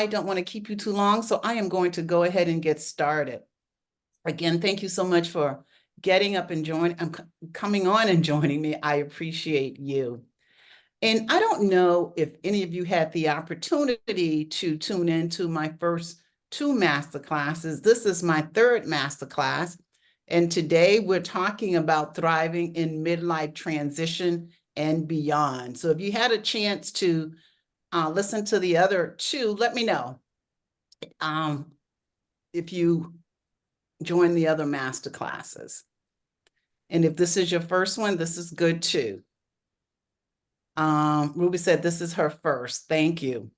don't want to keep you too long, so I am going to go ahead and get started. Again, thank you so much for getting up and coming on and joining me. I appreciate you. And I don't know if any of you had the opportunity to tune into my first two master classes. This is my third master class. And today we're talking about thriving in midlife transition and beyond. So if you had a chance to listen to the other two, let me know if you join the other master classes. And if this is your first one, this is good too. Ruby said this is her first. Thank you.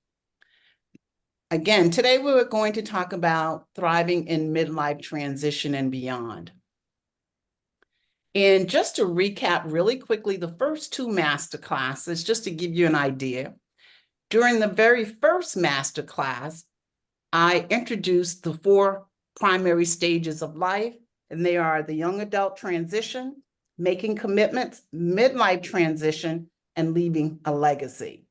Again, today we're going to talk about thriving in midlife transition and beyond. And just to recap really quickly, the first two master classes, just to give you an idea, during the very first master class, I introduced the four primary stages of life, and they are the young adult transition, making commitments, midlife transition, and leaving a legacy.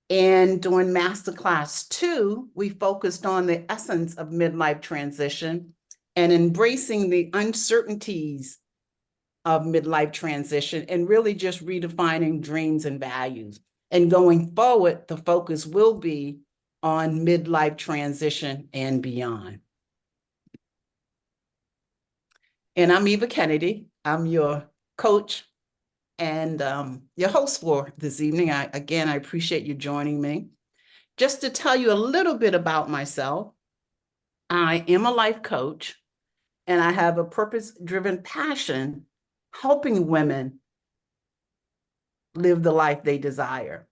And during Masterclass 2, we focused on the essence of midlife transition and embracing the uncertainties of midlife transition and really just redefining dreams and values. And going forward, the focus will be on midlife transition and beyond. And I'm Eva Kennedy. I'm your coach and your host for this evening. I appreciate you joining me. Just to tell you a little bit about myself, I am a life coach and I have a purpose-driven passion helping women live the life they desire.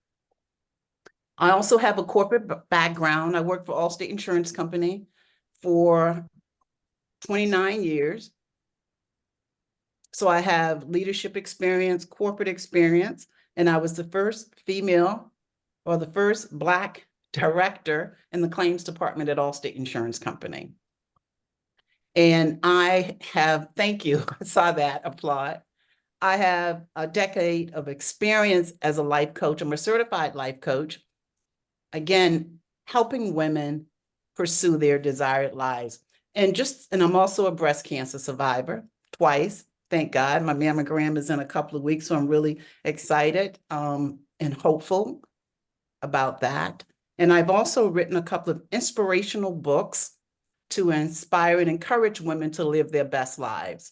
I also have a corporate background. I worked for Allstate Insurance Company for 29 years. So I have leadership experience, corporate experience, and I was the first female or the first Black director in the claims department at Allstate Insurance Company. And I have, thank you, I saw that, applaud. I have a decade of experience as a life coach. I'm a certified life coach. Again, helping women pursue their desired lives. And I'm also a breast cancer survivor twice. Thank God. My mammogram is in a couple of weeks, so I'm really excited and hopeful about that. And I've also written a couple of inspirational books to inspire and encourage women to live their best lives.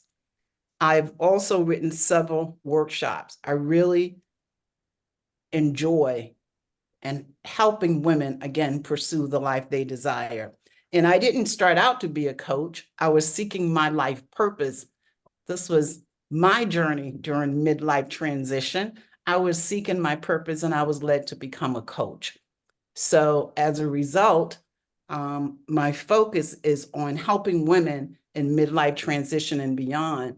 I've also written several workshops. I really enjoy and helping women, again, pursue the life they desire. And I didn't start out to be a coach. I was seeking my life purpose. This was my journey during midlife transition. I was seeking my purpose and I was led to become a coach. So as a result, my focus is on helping women in midlife transition and beyond.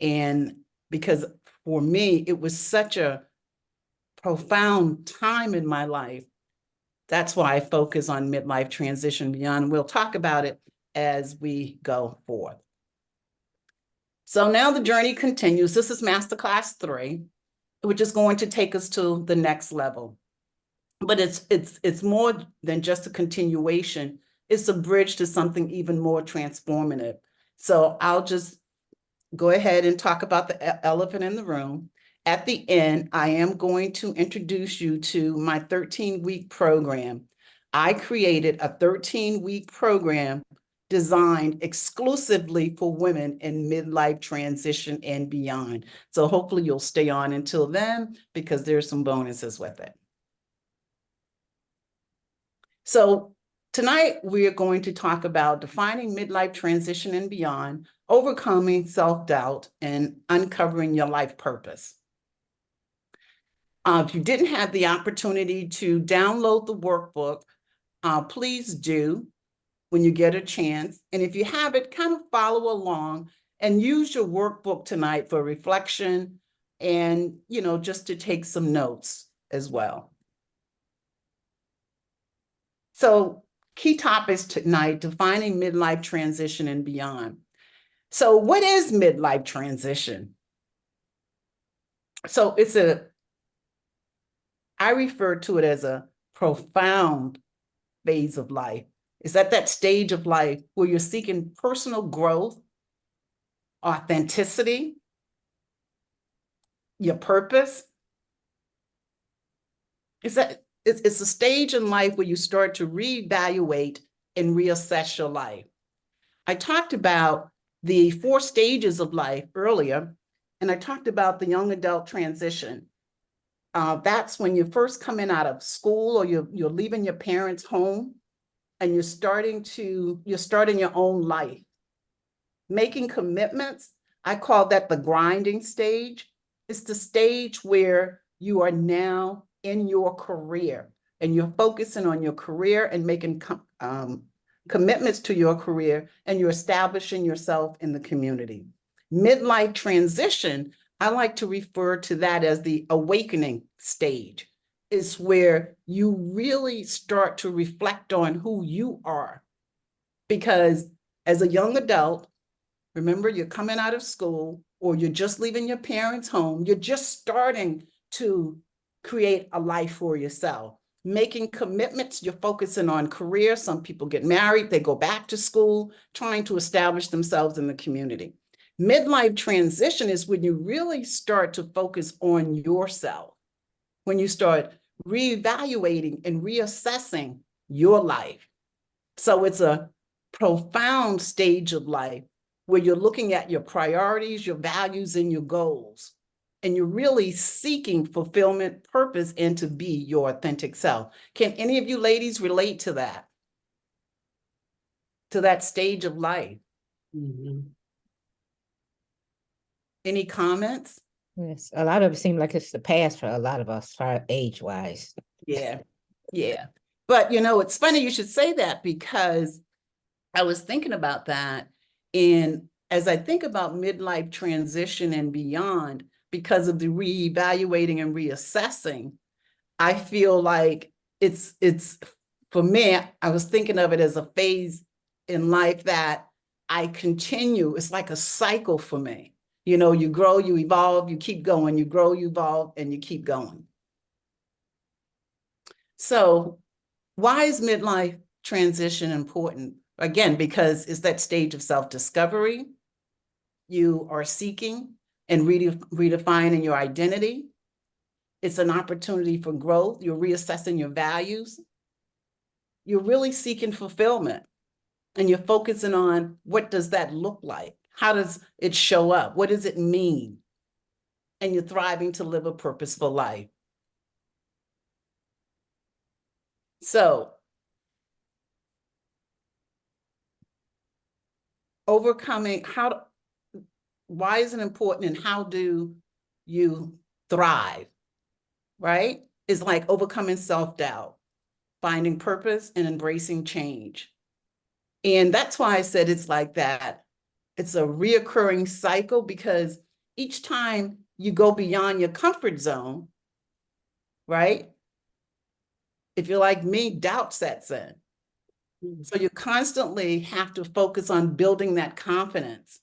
And because for me, it was such a profound time in my life. That's why I focus on midlife transition beyond. We'll talk about it as we go forth. So now the journey continues. This is Masterclass 3, which is going to take us to the next level. But it's more than just a continuation. It's a bridge to something even more transformative. So I'll just go ahead and talk about the elephant in the room. At the end, I am going to introduce you to my 13-week program. I created a 13-week program designed exclusively for women in midlife transition and beyond. So hopefully you'll stay on until then because there's some bonuses with it. So tonight we are going to talk about defining midlife transition and beyond, overcoming self-doubt, and uncovering your life purpose. If you didn't have the opportunity to download the workbook, please do when you get a chance. And if you have it, kind of follow along and use your workbook tonight for reflection and, just to take some notes as well. So key topics tonight, defining midlife transition and beyond. So what is midlife transition? So I refer to it as a profound phase of life? Is that that stage of life where you're seeking personal growth, authenticity, your purpose? It's a stage in life where you start to reevaluate and reassess your life. I talked about the 4 stages of life earlier, and I talked about the young adult transition. That's when you're first coming out of school, or you're leaving your parents' home, and you're starting your own life. Making commitments, I call that the grinding stage. It's the stage where you are now in your career and you're focusing on your career and making commitments to your career, and you're establishing yourself in the community. Midlife transition, I like to refer to that as the awakening stage. It's where you really start to reflect on who you are. Because as a young adult, remember, you're coming out of school, or you're just leaving your parents' home. You're just starting to create a life for yourself. Making commitments, you're focusing on career. Some people get married, they go back to school, trying to establish themselves in the community. Midlife transition is when you really start to focus on yourself, when you start reevaluating and reassessing your life. So it's a profound stage of life where you're looking at your priorities, your values, and your goals. And you're really seeking fulfillment, purpose, and to be your authentic self. Can any of you ladies relate to that? To that stage of life? Mm-hmm. Any comments? Yes, a lot of it seems like it's the past for a lot of us, far age-wise. Yeah, yeah. But it's funny you should say that, because I was thinking about that. And as I think about midlife transition and beyond, because of the reevaluating and reassessing, I feel like it's for me, I was thinking of it as a phase in life that I continue. It's like a cycle for me. You grow, you evolve, you keep going, you grow, you evolve, and you keep going. So why is midlife transition important? Again, because it's that stage of self-discovery. You are seeking and redefining your identity. It's an opportunity for growth. You're reassessing your values. You're really seeking fulfillment, and you're focusing on, what does that look like? How does it show up? What does it mean? And you're thriving to live a purposeful life. So, overcoming, why is it important, and how do you thrive, right? It's like overcoming self-doubt, finding purpose, and embracing change. And that's why I said it's like that. It's a reoccurring cycle, because each time you go beyond your comfort zone, right? If you're like me, doubt sets in. So you constantly have to focus on building that confidence.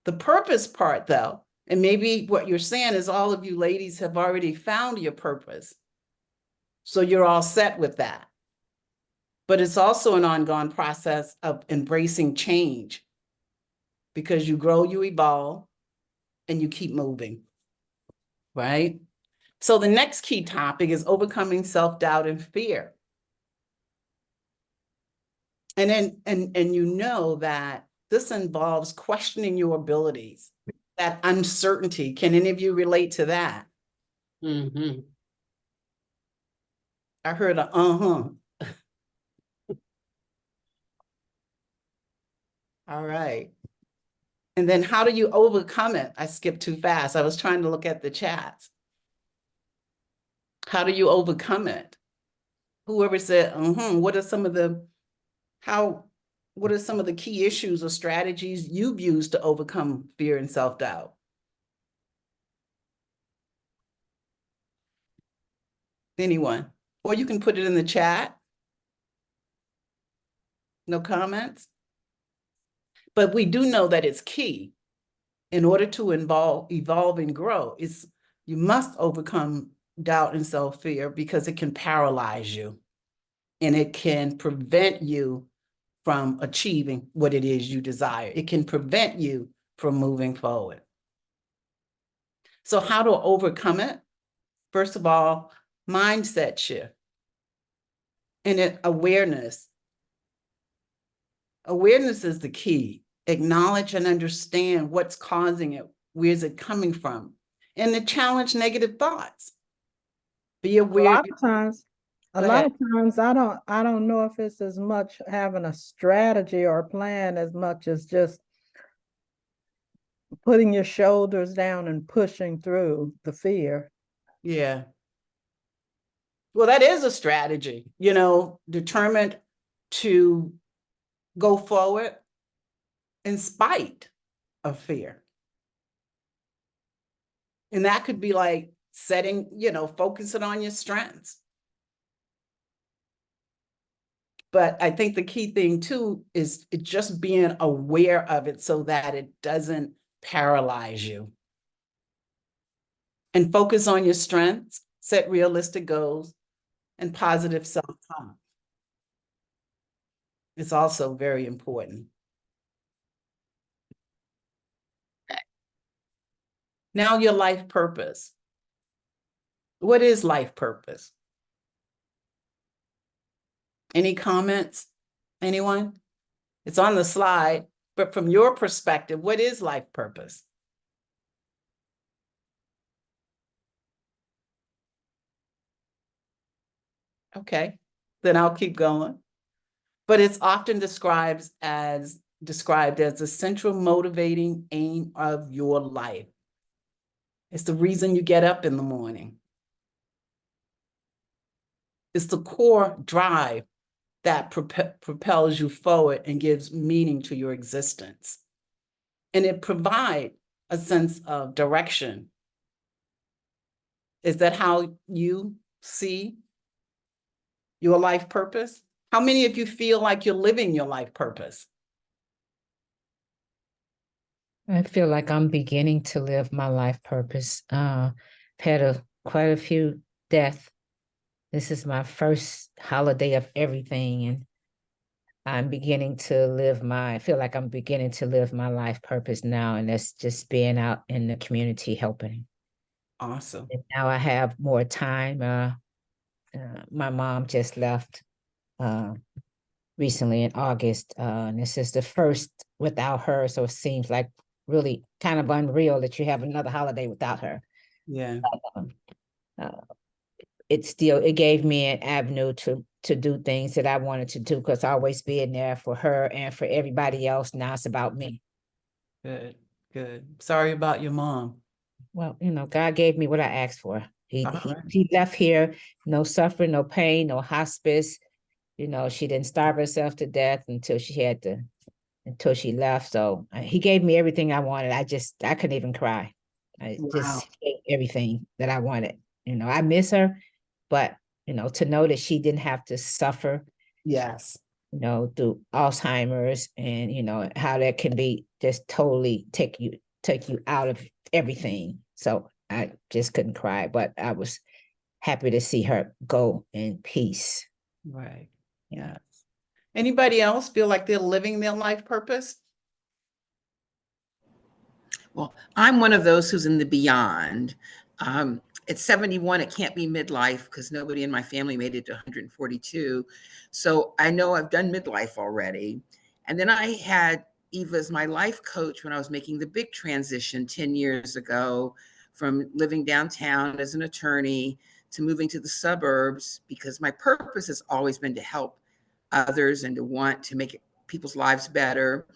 The purpose part, though, and maybe what you're saying is all of you ladies have already found your purpose. So you're all set with that. But it's also an ongoing process of embracing change, because you grow, you evolve, and you keep moving, right? So the next key topic is overcoming self-doubt and fear. And you know that this involves questioning your abilities, that uncertainty. Can any of you relate to that? Mm-hmm. I heard a All right. And then how do you overcome it? I skipped too fast. I was trying to look at the chats. How do you overcome it? Whoever said, what are some of the key issues or strategies you've used to overcome fear and self-doubt? Anyone? Or you can put it in the chat. No comments? But we do know that it's key. In order to evolve and grow, you must overcome doubt and self-fear, because it can paralyze you. and it can prevent you from achieving what it is you desire. It can prevent you from moving forward. So how to overcome it? First of all, mindset shift and awareness. Awareness is the key. Acknowledge and understand what's causing it. Where's it coming from? And to challenge negative thoughts. Be A aware. lot of times, Go ahead. I don't know if it's as much having a strategy or a plan as much as just putting your shoulders down and pushing through the fear. Yeah. Well, that is a strategy, determined to go forward in spite of fear. And that could be like focusing on your strengths. But I think the key thing too is just being aware of it so that it doesn't paralyze you. And focus on your strengths, set realistic goals, and positive self-talk. It's also very important. Now your life purpose. What is life purpose? Any comments? Anyone? It's on the slide, but from your perspective, what is life purpose? Okay, then I'll keep going. But it's often described as the central motivating aim of your life. It's the reason you get up in the morning. It's the core drive that propels you forward and gives meaning to your existence. And it provides a sense of direction. Is that how you see your life purpose? How many of you feel like you're living your life purpose? I feel like I'm beginning to live my life purpose. Had quite a few deaths. This is my first holiday of everything, and I feel like I'm beginning to live my life purpose now, and that's just being out in the community helping. Awesome. And now I have more time. My mom just left recently in August, and this is the first without her, so it seems like really kind of unreal that you have another holiday without her. Yeah. It gave me an avenue to do things that I wanted to do, because always being there for her and for everybody else. Now it's about me. Good, good. Sorry about your mom. Well, God gave me what I asked for. He Right. he left here, no suffering, no pain, no hospice. She didn't starve herself to death until she left. So he gave me everything I wanted. I couldn't even cry. I Wow. just gave everything that I wanted. I miss her, but to know that she didn't have to suffer, Yes. through Alzheimer's, and how that can be just totally take you out of everything. So I just couldn't cry, but I was happy to see her go in peace. Right. Yes. Anybody else feel like they're living their life purpose? Well, I'm one of those who's in the beyond. At 71, it can't be midlife because nobody in my family made it to 142. So I know I've done midlife already. And then I had Eva as my life coach when I was making the big transition 10 years ago from living downtown as an attorney to moving to the suburbs, because my purpose has always been to help others and to want to make people's lives better.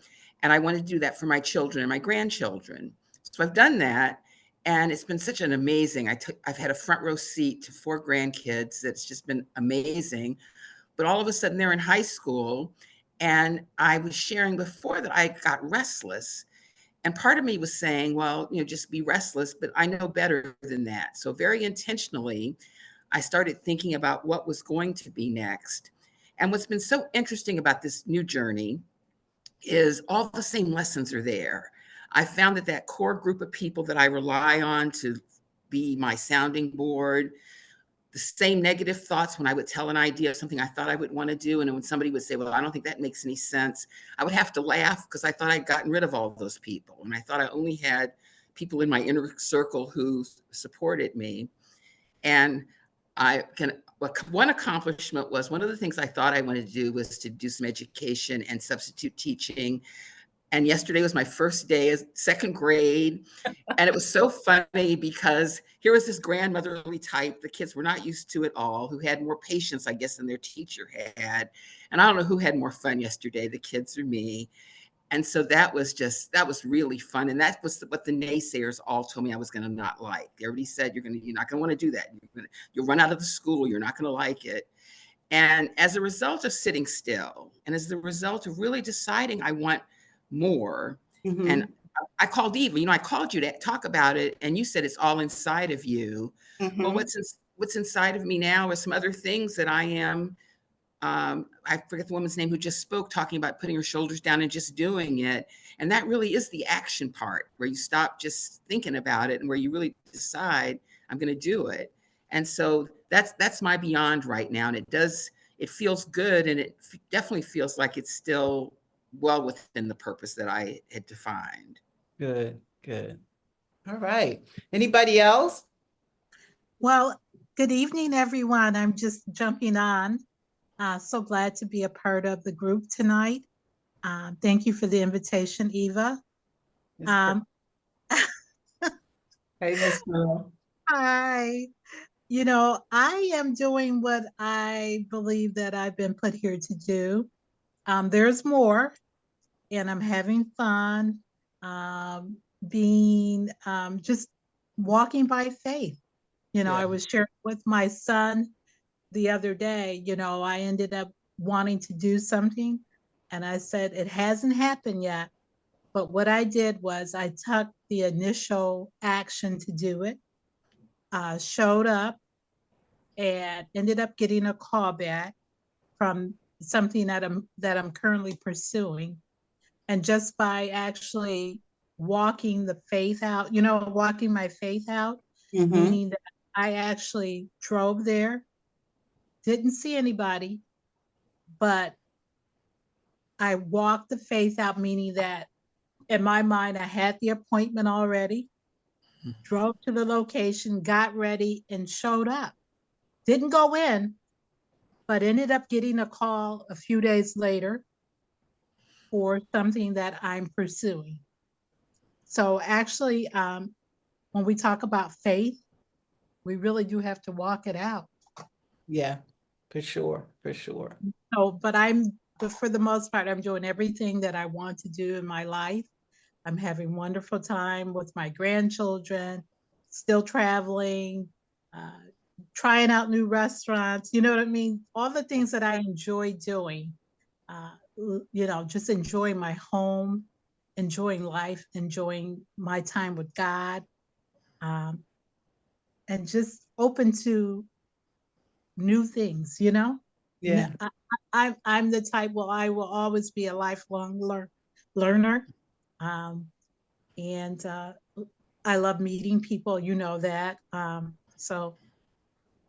And I want to do that for my children and my grandchildren. So I've done that. And it's been such an amazing, I've had a front row seat to 4 grandkids. That's just been amazing. But all of a sudden they're in high school. And I was sharing before that I got restless. And part of me was saying, well, just be restless, but I know better than that. So very intentionally, I started thinking about what was going to be next. And what's been so interesting about this new journey is all the same lessons are there. I found that core group of people that I rely on to be my sounding board, the same negative thoughts when I would tell an idea of something I thought I would want to do. And when somebody would say, well, I don't think that makes any sense, I would have to laugh because I thought I'd gotten rid of all of those people. And I thought I only had people in my inner circle who supported me. And one accomplishment was, one of the things I thought I wanted to do was to do some education and substitute teaching. And yesterday was my first day of second grade. And it was so funny because here was this grandmotherly type the kids were not used to at all, who had more patience, I guess, than their teacher had. And I don't know who had more fun yesterday, the kids or me. And so that was really fun. And that was what the naysayers all told me I was going to not like. Everybody said, you're not going to want to do that. You'll run out of the school. You're not going to like it. And as a result of sitting still, and as the result of really deciding I want more, and I called Eva, I called you to talk about it, and you said it's all inside of you. Well, what's inside of me now are some other things that I am. I forget the woman's name who just spoke, talking about putting her shoulders down and just doing it. And that really is the action part, where you stop just thinking about it and where you really decide, I'm going to do it. And so that's my beyond right now. And it feels good. And it definitely feels like it's still well within the purpose that I had defined. Good, good. All right. Anybody else? Well, good evening, everyone. I'm just jumping on. So glad to be a part of the group tonight. Thank you for the invitation, Eva. Hey, Miss Girl. Hi. I am doing what I believe that I've been put here to do. There's more, and I'm having fun being just walking by faith. I was sharing with my son the other day, I ended up wanting to do something, and I said, it hasn't happened yet. But what I did was I took the initial action to do it, showed up, and ended up getting a call back from something that I'm currently pursuing. And just by actually walking the faith out, walking my faith out, meaning that I actually drove there, didn't see anybody, but I walked the faith out, meaning that in my mind, I had the appointment already, drove to the location, got ready, and showed up. Didn't go in, but ended up getting a call a few days later for something that I'm pursuing. So actually, when we talk about faith, we really do have to walk it out. Yeah, for sure, for sure. So, but for the most part, I'm doing everything that I want to do in my life. I'm having wonderful time with my grandchildren, still traveling, trying out new restaurants, you know what I mean? All the things that I enjoy doing, just enjoying my home, enjoying life, enjoying my time with God, and just open to new things, Yeah. I'm the type, I will always be a lifelong learner. And I love meeting people, that. So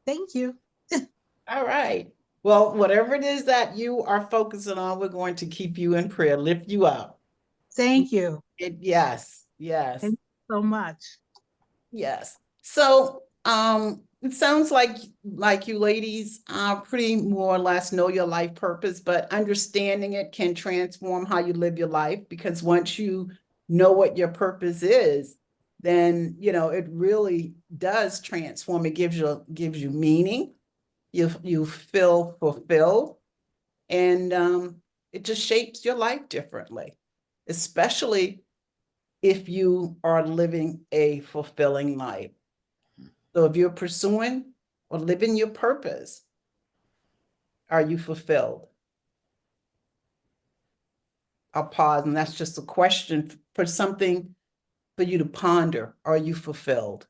thank you. All right. Well, whatever it is that you are focusing on, we're going to keep you in prayer, lift you up. Thank you. Yes, yes. Thank you so much. Yes. So, it sounds like you ladies pretty more or less know your life purpose, but understanding it can transform how you live your life, because once you know what your purpose is, then it really does transform. It gives you meaning. You feel fulfilled, and it just shapes your life differently, especially if you are living a fulfilling life. So if you're pursuing or living your purpose, are you fulfilled? I'll pause, and that's just a question for something for you to ponder. Are you fulfilled?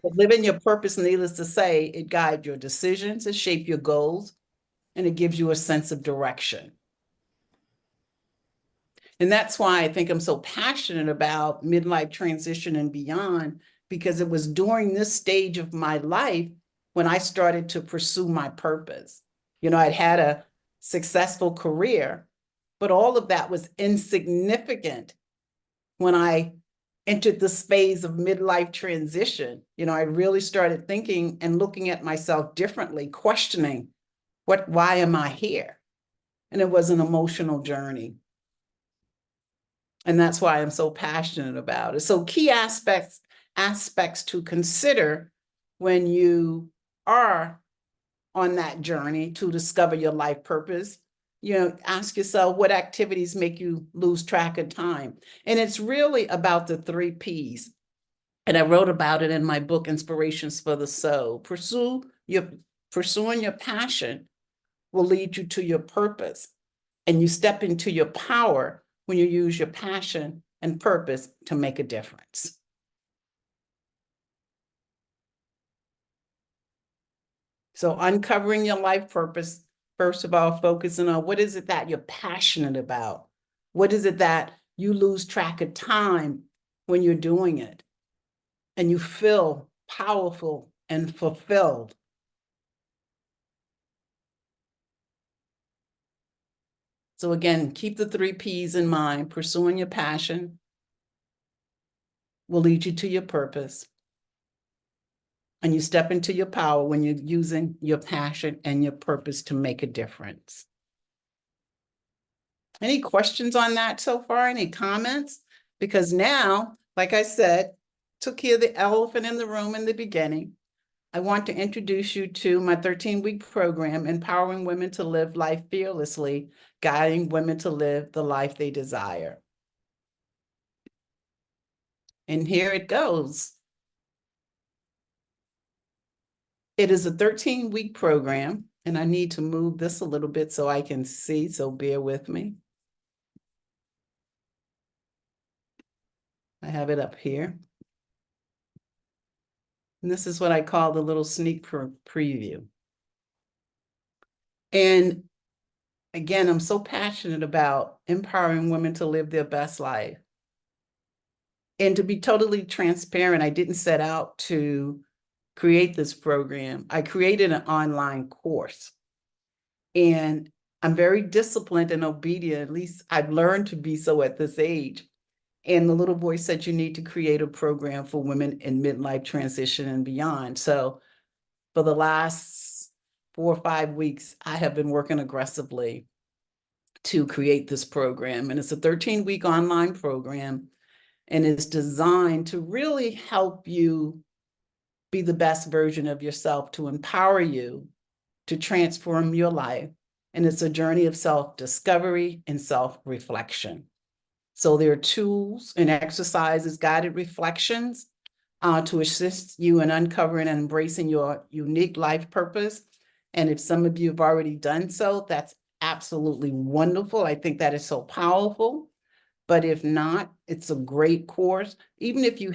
But living your purpose, needless to say, it guides your decisions, it shapes your goals, and it gives you a sense of direction. And that's why I think I'm so passionate about midlife transition and beyond, because it was during this stage of my life when I started to pursue my purpose. You know, I'd had a successful career, but all of that was insignificant when I entered this phase of midlife transition. You know, I really started thinking and looking at myself differently, questioning why am I here? And it was an emotional journey. And that's why I'm so passionate about it. So key aspects to consider when you are on that journey to discover your life purpose. You know, ask yourself, what activities make you lose track of time? And it's really about the 3 Ps. And I wrote about it in my book, Inspirations for the Soul. Pursuing your passion will lead you to your purpose. And you step into your power when you use your passion and purpose to make a difference. So uncovering your life purpose, first of all, focusing on what is it that you're passionate about? What is it that you lose track of time when you're doing it? And you feel powerful and fulfilled. So again, keep the 3 Ps in mind. Pursuing your passion will lead you to your purpose. And you step into your power when you're using your passion and your purpose to make a difference. Any questions on that so far? Any comments? Because now, like I said, took care of the elephant in the room in the beginning. I want to introduce you to my 13-week program, Empowering Women to Live Life Fearlessly, Guiding Women to Live the Life They Desire. And here it goes. It is a 13-week program, and I need to move this a little bit so I can see, so bear with me. I have it up here. And this is what I call the little sneak preview. And again, I'm so passionate about empowering women to live their best life. And to be totally transparent, I didn't set out to create this program. I created an online course. And I'm very disciplined and obedient. At least I've learned to be so at this age. And the little voice said, you need to create a program for women in midlife transition and beyond. So for the last 4 or 5 weeks, I have been working aggressively to create this program. And it's a 13-week online program, and it's designed to really help you be the best version of yourself, to empower you to transform your life. And it's a journey of self-discovery and self-reflection. So there are tools and exercises, guided reflections to assist you in uncovering and embracing your unique life purpose. And if some of you have already done so, that's absolutely wonderful. I think that is so powerful. But if not, it's a great course. Even if you're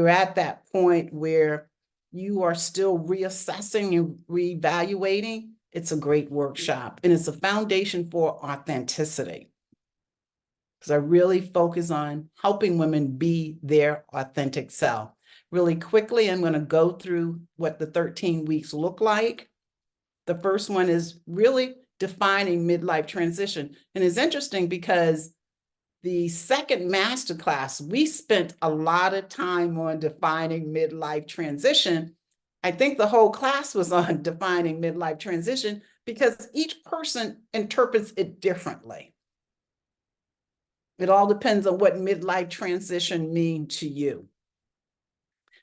at that point where you are still reassessing and reevaluating, it's a great workshop. And it's a foundation for authenticity. Because I really focus on helping women be their authentic self. Really quickly, I'm going to go through what the 13 weeks look like. The first one is really defining midlife transition. And it's interesting because the second masterclass, we spent a lot of time on defining midlife transition. I think the whole class was on defining midlife transition because each person interprets it differently. It all depends on what midlife transition means to you.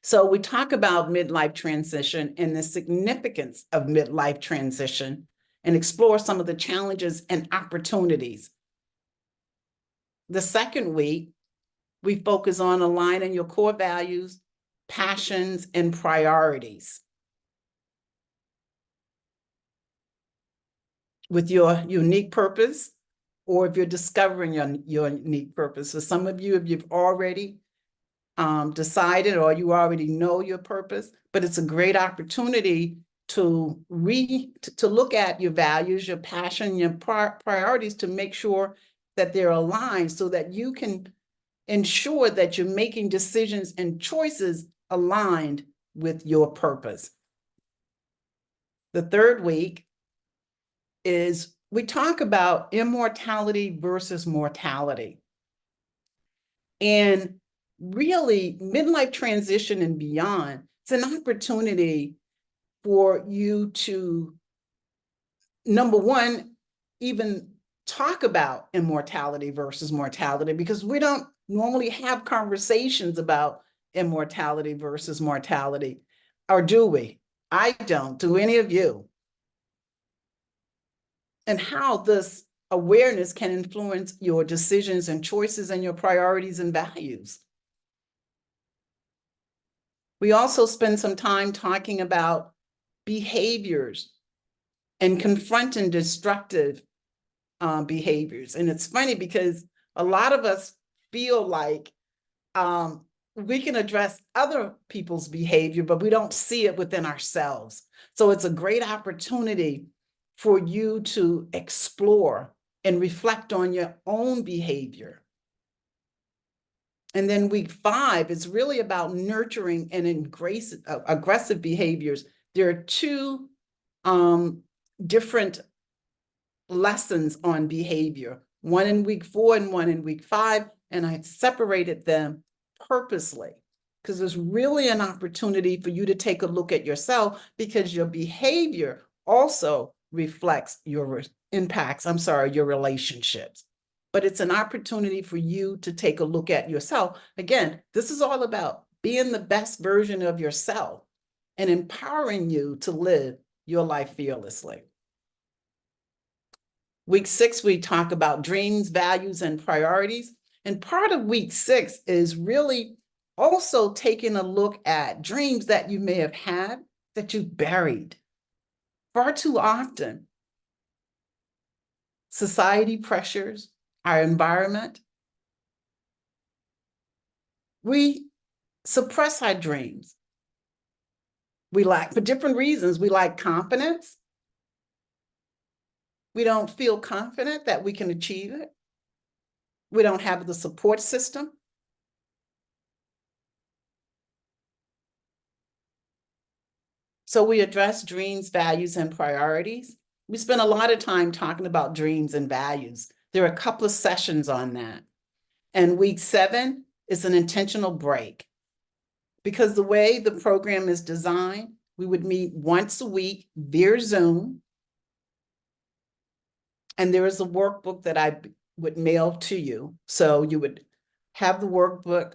So we talk about midlife transition and the significance of midlife transition and explore some of the challenges and opportunities. The second week, we focus on aligning your core values, passions, and priorities with your unique purpose, or if you're discovering your unique purpose. For some of you, if you've already decided or you already know your purpose, but it's a great opportunity to look at your values, your passion, your priorities to make sure that they're aligned so that you can ensure that you're making decisions and choices aligned with your purpose. The third week is we talk about immortality versus mortality. And really, midlife transition and beyond, it's an opportunity for you to, number one, even talk about immortality versus mortality, because we don't normally have conversations about immortality versus mortality. Or do we? I don't. Do any of you? And how this awareness can influence your decisions and choices and your priorities and values. We also spend some time talking about behaviors and confronting destructive behaviors. And it's funny because a lot of us feel like we can address other people's behavior, but we don't see it within ourselves. So it's a great opportunity for you to explore and reflect on your own behavior. And then week 5 is really about nurturing and embrace aggressive behaviors. There are 2 different lessons on behavior, one in week 4 and one in week 5, and I separated them purposely because there's really an opportunity for you to take a look at yourself, because your behavior also reflects your your relationships. But it's an opportunity for you to take a look at yourself. Again, this is all about being the best version of yourself and empowering you to live your life fearlessly. Week 6, we talk about dreams, values, and priorities. And part of week 6 is really also taking a look at dreams that you may have had that you've buried far too often. Society pressures, our environment. We suppress our dreams. We lack, for different reasons, we lack confidence. We don't feel confident that we can achieve it. We don't have the support system. So we address dreams, values, and priorities. We spend a lot of time talking about dreams and values. There are a couple of sessions on that. And week 7 is an intentional break. Because the way the program is designed, we would meet once a week via Zoom. And there is a workbook that I would mail to you. So you would have the workbook,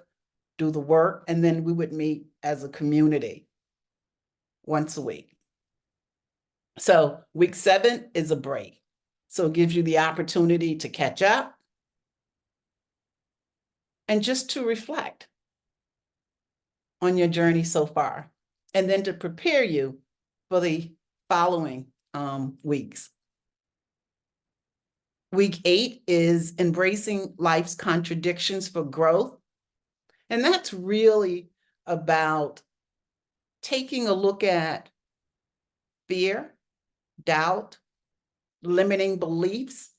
do the work, and then we would meet as a community once a week. So week 7 is a break. So it gives you the opportunity to catch up and just to reflect on your journey so far, and then to prepare you for the following weeks. Week 8 is embracing life's contradictions for growth. And that's really about taking a look at fear, doubt, limiting beliefs,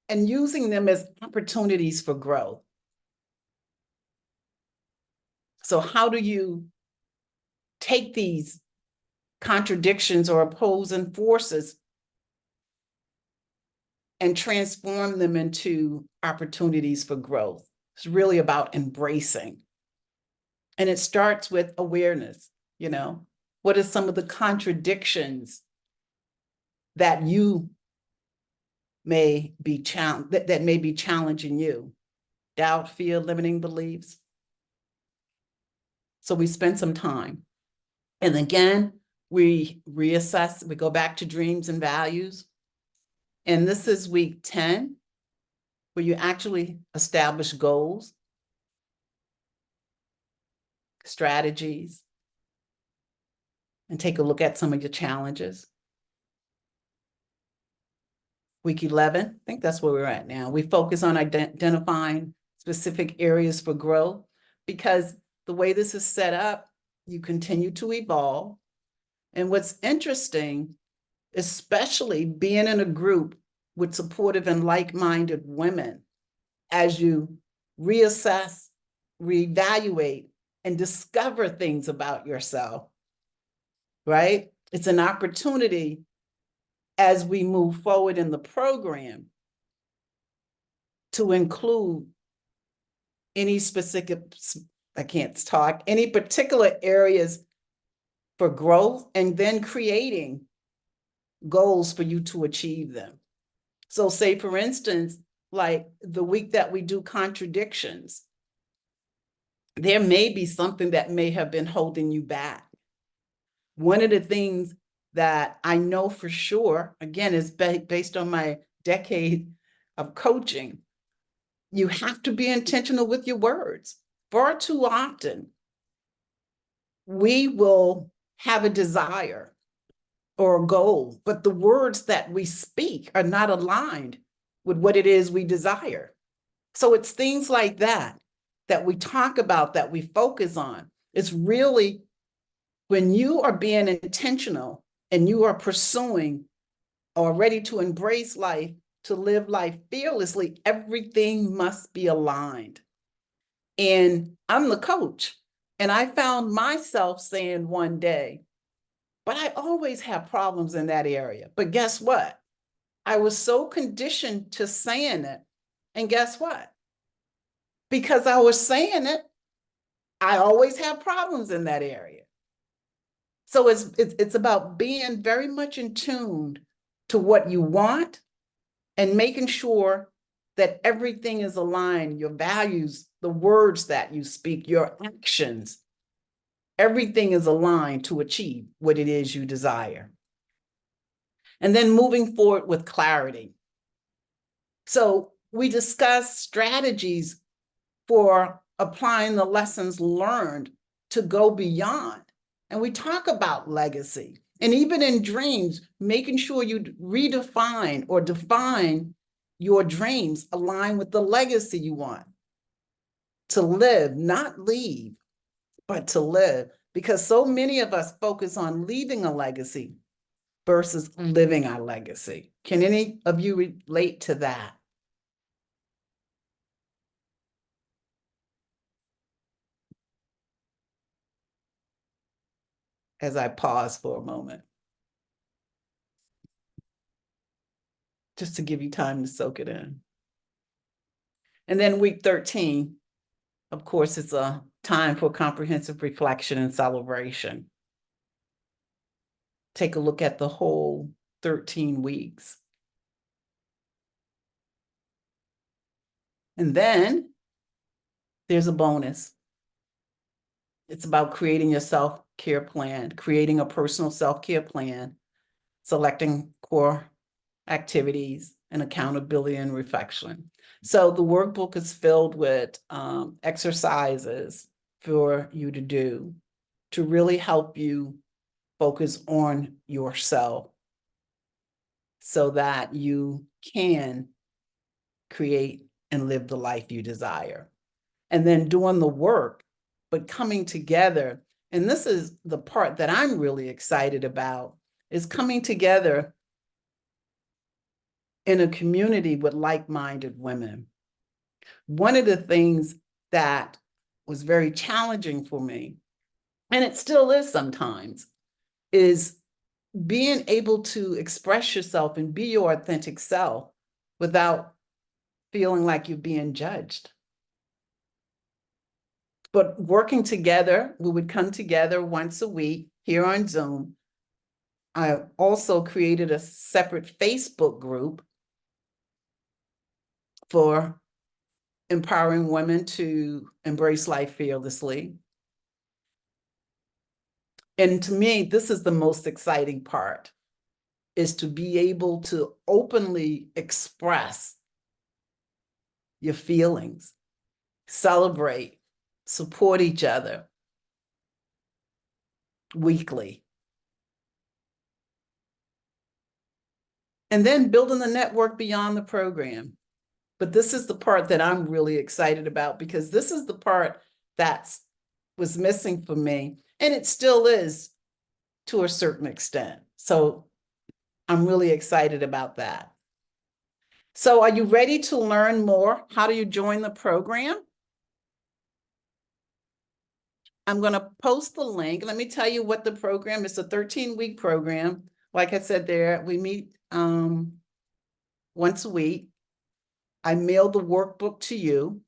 and using them as opportunities for growth. So how do you take these contradictions or opposing forces and transform them into opportunities for growth? It's really about embracing. And it starts with awareness, you know, what are some of the contradictions that you may be that may be challenging you? Doubt, fear, limiting beliefs. So we spend some time. And again, we reassess, we go back to dreams and values. And this is week 10, where you actually establish goals, strategies, and take a look at some of your challenges. Week 11, I think that's where we're at now. We focus on identifying specific areas for growth, because the way this is set up, you continue to evolve. And what's interesting especially being in a group with supportive and like-minded women as you reassess, reevaluate, and discover things about yourself, right? It's an opportunity as we move forward in the program to include any specific, I can't talk, any particular areas for growth, and then creating goals for you to achieve them. So say, for instance, like the week that we do contradictions, there may be something that may have been holding you back. One of the things that I know for sure, again, is based on my decade of coaching, you have to be intentional with your words. Far too often, we will have a desire or a goal, but the words that we speak are not aligned with what it is we desire. So it's things like that that we talk about, that we focus on. It's really when you are being intentional and you are pursuing or ready to embrace life, to live life fearlessly, everything must be aligned. And I'm the coach, and I found myself saying one day, but I always have problems in that area. But guess what? I was so conditioned to saying it. And guess what? Because I was saying it, I always have problems in that area. So it's about being very much in tune to what you want and making sure that everything is aligned, your values, the words that you speak, your actions, everything is aligned to achieve what it is you desire. And then moving forward with clarity. So we discuss strategies for applying the lessons learned to go beyond. And we talk about legacy. And even in dreams, making sure you redefine or define your dreams align with the legacy you want to live, not leave, but to live. Because so many of us focus on leaving a legacy versus living our legacy. Can any of you relate to that? As I pause for a moment, just to give you time to soak it in. And then week 13, of course, it's a time for comprehensive reflection and celebration. Take a look at the whole 13 weeks. And then there's a bonus. It's about creating your self-care plan, creating a personal self-care plan, selecting core activities, and accountability and reflection. So the workbook is filled with exercises for you to do to really help you focus on yourself so that you can create and live the life you desire. And then doing the work, but coming together. And this is the part that I'm really excited about, is coming together in a community with like-minded women. One of the things that was very challenging for me, and it still is sometimes, is being able to express yourself and be your authentic self without feeling like you're being judged. But working together, we would come together once a week here on Zoom. I also created a separate Facebook group for empowering women to embrace life fearlessly. And to me, this is the most exciting part, is to be able to openly express your feelings, celebrate, support each other weekly. And then building the network beyond the program. But this is the part that I'm really excited about, because this is the part that was missing for me, and it still is to a certain extent. So I'm really excited about that. So are you ready to learn more? How do you join the program? I'm going to post the link. Let me tell you what the program is. A 13-week program. Like I said there, we meet once a week. I mail the workbook to you.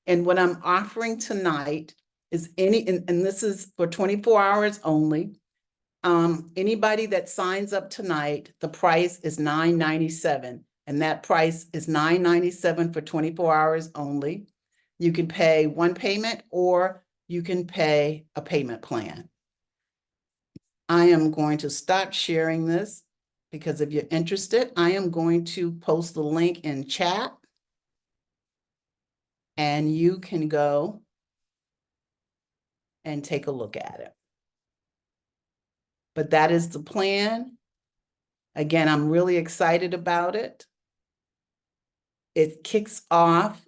And what I'm offering tonight is and this is for 24 hours only. Anybody that signs up tonight, the price is $9.97. And that price is $9.97 for 24 hours only. You can pay one payment or you can pay a payment plan. I am going to stop sharing this because if you're interested, I am going to post the link in chat and you can go and take a look at it. But that is the plan. Again, I'm really excited about it. It kicks off.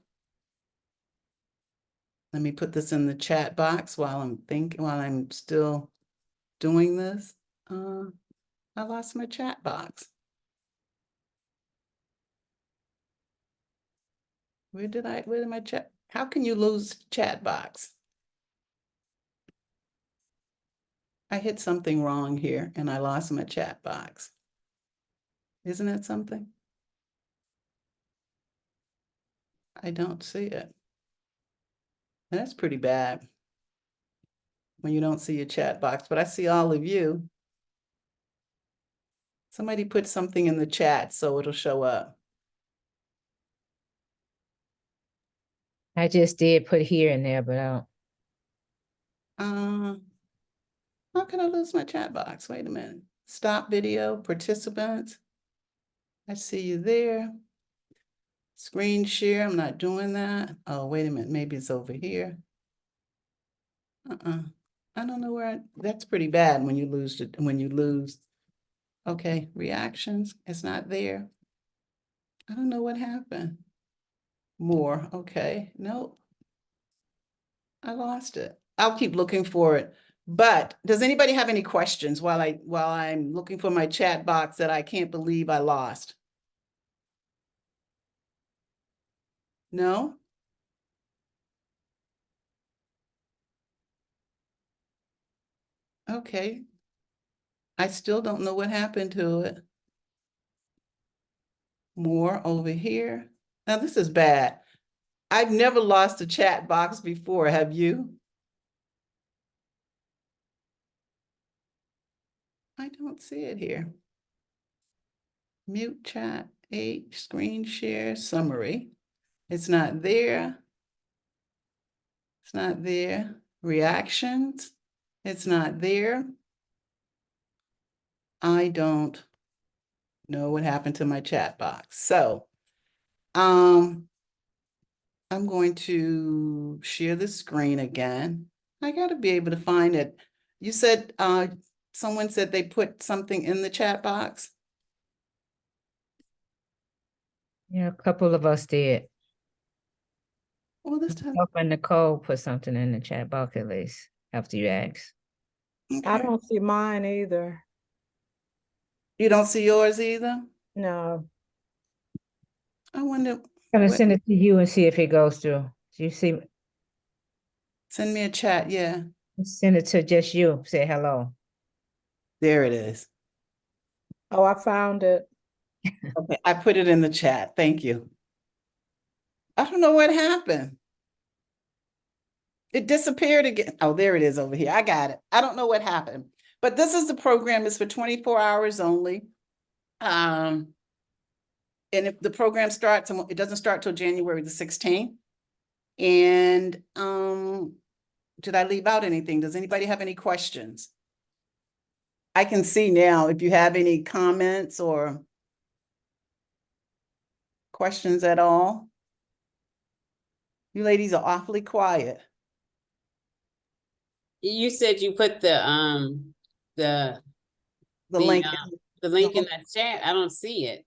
Let me put this in the chat box while I'm still doing this. I lost my chat box. Where did my chat? How can you lose chat box? I hit something wrong here and I lost my chat box. Isn't that something? I don't see it. That's pretty bad when you don't see your chat box, but I see all of you. Somebody put something in the chat so it'll show up. I just did put here and there, but I don't. How can I lose my chat box? Wait a minute. Stop video, participants. I see you there. Screen share, I'm not doing that. Oh, wait a minute, maybe it's over here. I don't know where, that's pretty bad when you lose. Okay, reactions, it's not there. I don't know what happened. More, okay, nope. I lost it. I'll keep looking for it. But does anybody have any questions while I'm looking for my chat box that I can't believe I lost? No? Okay. I still don't know what happened to it. More over here. Now this is bad. I've never lost a chat box before, have you? I don't see it here. Mute chat, 8, screen share, summary. It's not there. It's not there. Reactions, it's not there. I don't know what happened to my chat box. So, I'm going to share the screen again. I gotta be able to find it. You said, someone said they put something in the chat box? Yeah, a couple of us did. Well, this time, Hoping Nicole put something in the chat box at least after you asked. I okay. don't see mine either. You don't see yours either? No. I wonder, Gonna what, send it to you and see if it goes through. Do you see? send me a chat, yeah. Send it to just you. Say hello. There it is. Oh, I found it. Okay, I put it in the chat, thank you. I don't know what happened. It disappeared again. Oh, there it is over here. I got it. I don't know what happened. But this is the program. It's for 24 hours only. And if the program starts, it doesn't start till January the 16th. And did I leave out anything? Does anybody have any questions? I can see now if you have any comments or questions at all. You ladies are awfully quiet. You said you put the The link. the link in that chat. I don't see it.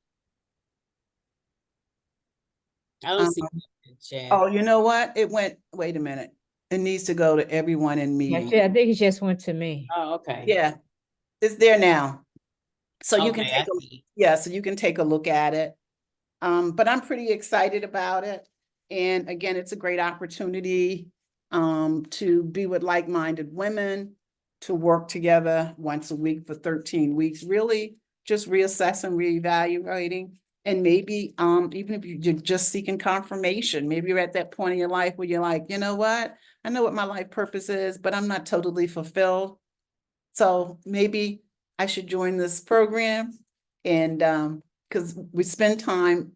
I don't see it in the chat. Oh, you know what? It went, wait a minute. It needs to go to everyone in meeting. I think it just went to me. Oh, okay. Yeah, it's there now. So you can Okay, I take a, see. yeah, so you can take a look at it. But I'm pretty excited about it. And again, it's a great opportunity to be with like-minded women, to work together once a week for 13 weeks, really just reassessing, reevaluating. And maybe even if you're just seeking confirmation, maybe you're at that point in your life where you're like, you know what? I know what my life purpose is, but I'm not totally fulfilled. So maybe I should join this program. And because we spend time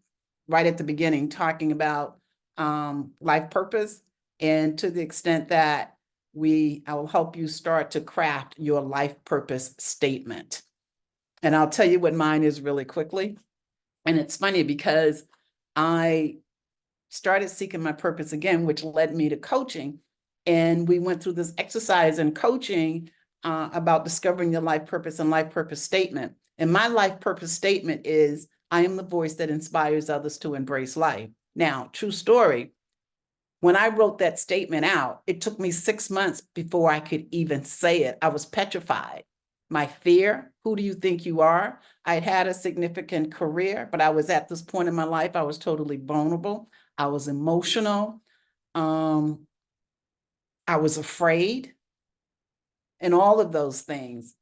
right at the beginning talking about life purpose, and to the extent that I will help you start to craft your life purpose statement. And I'll tell you what mine is really quickly. And it's funny because I started seeking my purpose again, which led me to coaching. And we went through this exercise in coaching about discovering your life purpose and life purpose statement. And my life purpose statement is, I am the voice that inspires others to embrace life. Now, true story, when I wrote that statement out, it took me 6 months before I could even say it. I was petrified. My fear, who do you think you are? I'd had a significant career, but I was at this point in my life, I was totally vulnerable. I was emotional. I was afraid, and all of those things.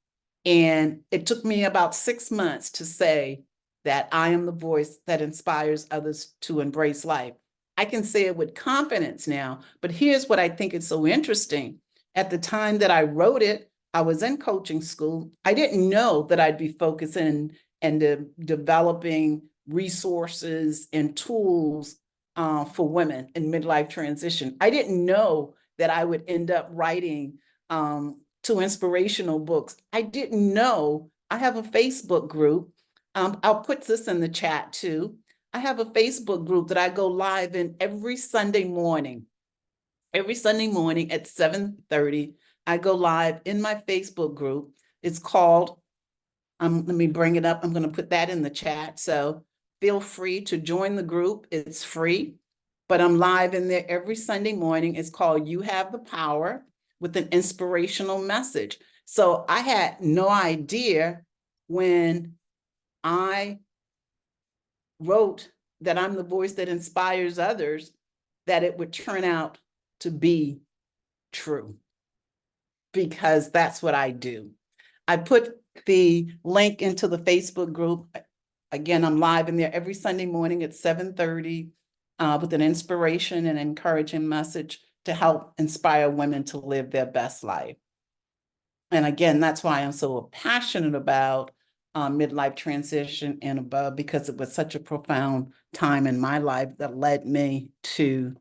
And it took me about 6 months to say that I am the voice that inspires others to embrace life. I can say it with confidence now, but here's what I think is so interesting. At the time that I wrote it, I was in coaching school. I didn't know that I'd be focusing and developing resources and tools for women in midlife transition. I didn't know that I would end up writing 2 inspirational books. I didn't know I have a Facebook group. I'll put this in the chat too. I have a Facebook group that I go live in every Sunday morning. Every Sunday morning at 7:30, I go live in my Facebook group. It's called, let me bring it up. I'm going to put that in the chat. So feel free to join the group. It's free, but I'm live in there every Sunday morning. It's called You Have the Power, with an inspirational message. So I had no idea when I wrote that I'm the voice that inspires others, that it would turn out to be true, because that's what I do. I put the link into the Facebook group. Again, I'm live in there every Sunday morning at 7:30 with an inspiration and encouraging message to help inspire women to live their best life. And again, that's why I'm so passionate about midlife transition and above, because it was such a profound time in my life that led me to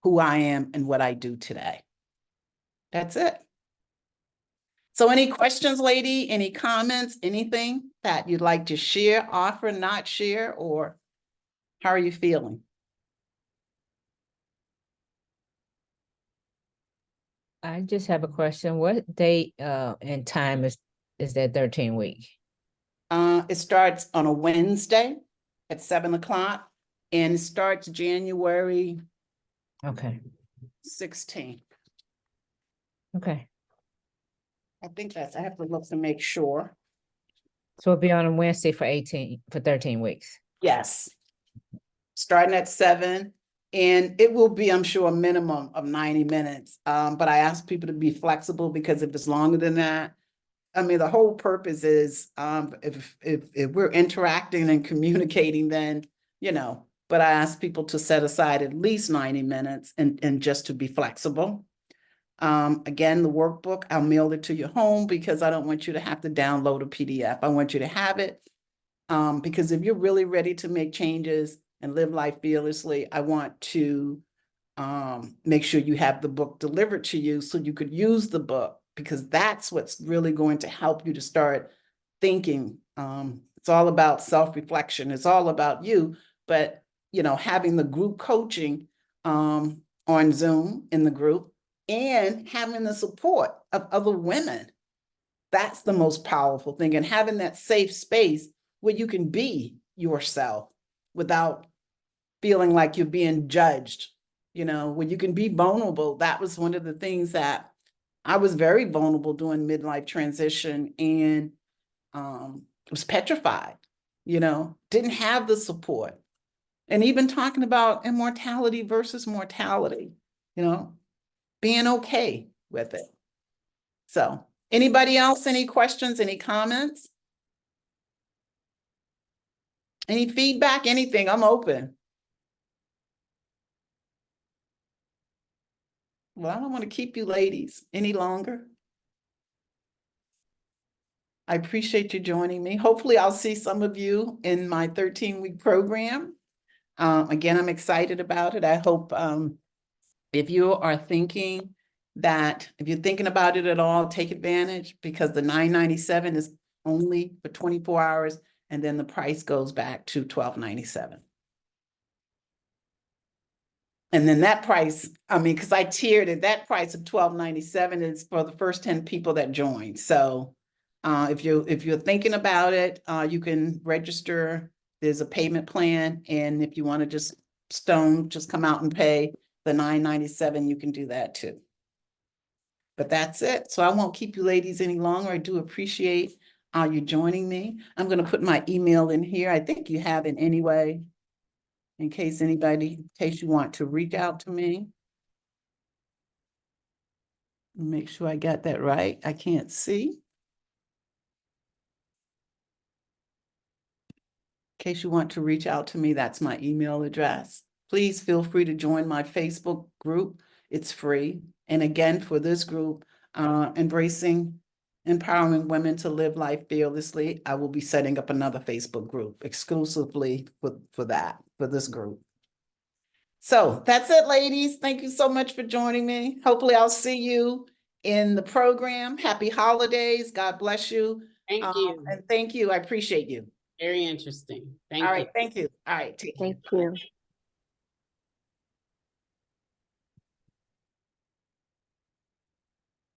who I am and what I do today. That's it. So any questions, lady? Any comments, anything that you'd like to share, offer, not share, or how are you feeling? I just have a question. What date and time is that 13 week? It starts on a Wednesday at 7 o'clock, and it starts January Okay. 16th. Okay. I think I have to look to make sure. So it'll be on a Wednesday for 13 weeks. Yes. Starting at 7, and it will be, I'm sure, a minimum of 90 minutes. But I ask people to be flexible, because if it's longer than that, I mean, the whole purpose is if we're interacting and communicating, then, but I ask people to set aside at least 90 minutes and just to be flexible. Again, the workbook, I'll mail it to your home, because I don't want you to have to download a PDF. I want you to have it. Because if you're really ready to make changes and live life fearlessly, I want to make sure you have the book delivered to you so you could use the book, because that's what's really going to help you to start thinking. It's all about self-reflection. It's all about you, but having the group coaching on Zoom in the group, and having the support of other women. That's the most powerful thing. And having that safe space where you can be yourself without feeling like you're being judged, when you can be vulnerable. That was one of the things that I was very vulnerable during midlife transition. And was petrified, didn't have the support. And even talking about immortality versus mortality, being okay with it. So anybody else, any questions, any comments? Any feedback, anything? I'm open. Well, I don't want to keep you ladies any longer. I appreciate you joining me. Hopefully I'll see some of you in my 13-week program. Again, I'm excited about it. I hope if you are thinking if you're thinking about it at all, take advantage, because the $9.97 is only for 24 hours, and then the price goes back to $12.97. And then that price, because I tiered it, that price of $12.97 is for the first 10 people that join. So if you're thinking about it, you can register. There's a payment plan, and if you want to just come out and pay the $9.97, you can do that too. But that's it. So I won't keep you ladies any longer. I do appreciate you joining me. I'm going to put my email in here. I think you have it anyway, in case you want to reach out to me. Make sure I got that right. I can't see. In case you want to reach out to me, that's my email address. Please feel free to join my Facebook group. It's free. And again, for this group, Embracing Empowering Women to Live Life Fearlessly, I will be setting up another Facebook group exclusively for this group. So that's it, ladies. Thank you so much for joining me. Hopefully I'll see you in the program. Happy holidays. God bless you. Thank you. And thank you. I appreciate you. Very interesting. Thank All you. right. Thank you. All right. Take care. Thank you.